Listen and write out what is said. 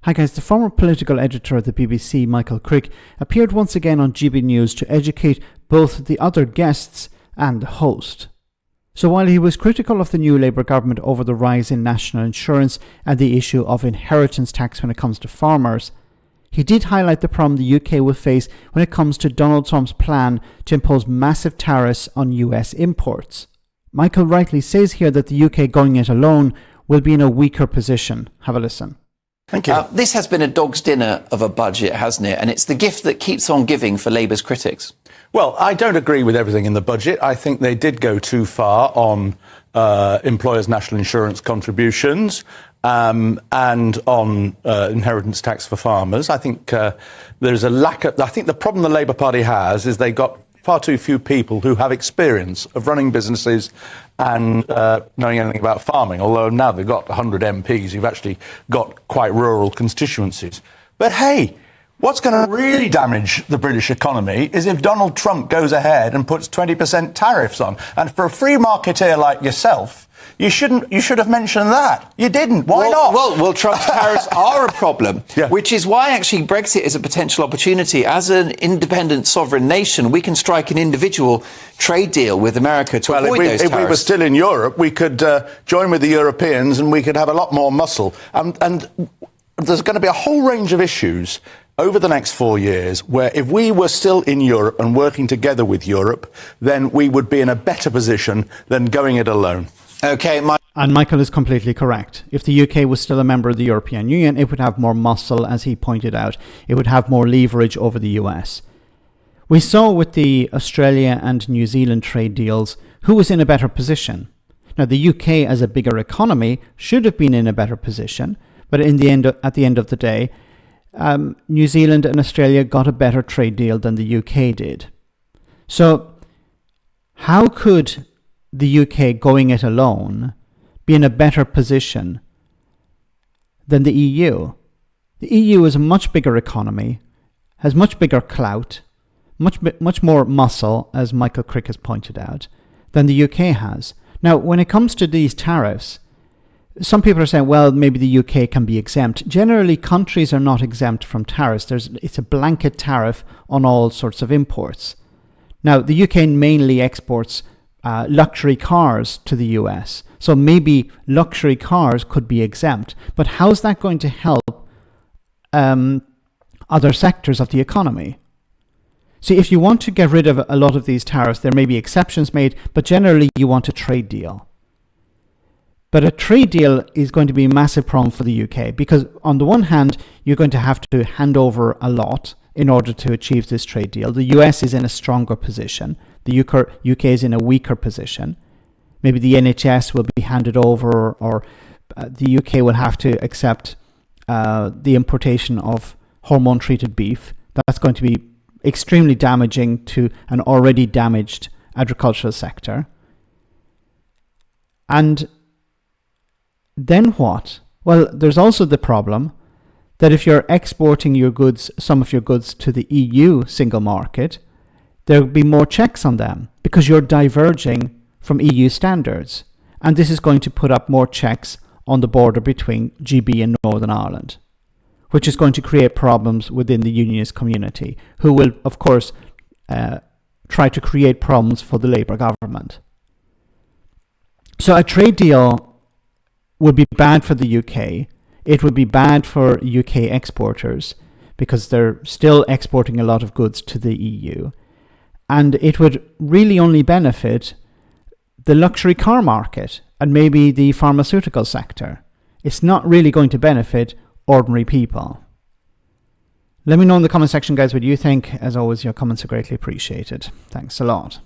Hi guys, the former political editor of the BBC, Michael Crick, appeared once again on GB News to educate both the other guests and the host. So while he was critical of the new Labour government over the rise in national insurance and the issue of inheritance tax when it comes to farmers, he did highlight the problem the UK will face when it comes to Donald Trump's plan to impose massive tariffs on US imports. Michael rightly says here that the UK going it alone will be in a weaker position. Have a listen. Thank you. This has been a dog's dinner of a budget, hasn't it? And it's the gift that keeps on giving for Labour's critics. Well, I don't agree with everything in the budget. I think they did go too far on employers' national insurance contributions and on inheritance tax for farmers. I think there's a lack of... I think the problem the Labour Party has is they got far too few people who have experience of running businesses and knowing anything about farming, although now they've got 100 MPs who've actually got quite rural constituencies. But hey, what's going to really damage the British economy is if Donald Trump goes ahead and puts 20% tariffs on. And for a free marketeer like yourself, you should have mentioned that. You didn't. Why not? Well, Trump's tariffs are a problem, Yeah. which is why actually Brexit is a potential opportunity. As an independent sovereign nation, we can strike an individual trade deal with America to avoid those tariffs. If we were still in Europe, we could join with the Europeans and we could have a lot more muscle. And there's going to be a whole range of issues over the next 4 years where if we were still in Europe and working together with Europe, then we would be in a better position than going it alone. OK, And Michael is completely correct. If the UK was still a member of the European Union, it would have more muscle, as he pointed out. It would have more leverage over the US. We saw with the Australia and New Zealand trade deals who was in a better position. Now, the UK as a bigger economy should have been in a better position, but at the end of the day, New Zealand and Australia got a better trade deal than the UK did. So how could the UK going it alone be in a better position than the EU? The EU is a much bigger economy, has much bigger clout, much more muscle, as Michael Crick has pointed out, than the UK has. Now, when it comes to these tariffs, some people are saying, well, maybe the UK can be exempt. Generally, countries are not exempt from tariffs. It's a blanket tariff on all sorts of imports. Now, the UK mainly exports luxury cars to the US. So maybe luxury cars could be exempt. But how's that going to help other sectors of the economy? See, if you want to get rid of a lot of these tariffs, there may be exceptions made, but generally you want a trade deal. But a trade deal is going to be a massive problem for the UK because on the one hand, you're going to have to hand over a lot in order to achieve this trade deal. The US is in a stronger position. The UK is in a weaker position. Maybe the NHS will be handed over, or the UK will have to accept the importation of hormone-treated beef. That's going to be extremely damaging to an already damaged agricultural sector. And then what? Well, there's also the problem that if you're exporting your goods, some of your goods to the EU single market, there will be more checks on them because you're diverging from EU standards. And this is going to put up more checks on the border between GB and Northern Ireland, which is going to create problems within the unionist community, who will, of course, try to create problems for the Labour government. So a trade deal would be bad for the UK. It would be bad for UK exporters because they're still exporting a lot of goods to the EU. And it would really only benefit the luxury car market and maybe the pharmaceutical sector. It's not really going to benefit ordinary people. Let me know in the comment section, guys, what you think. As always, your comments are greatly appreciated. Thanks a lot.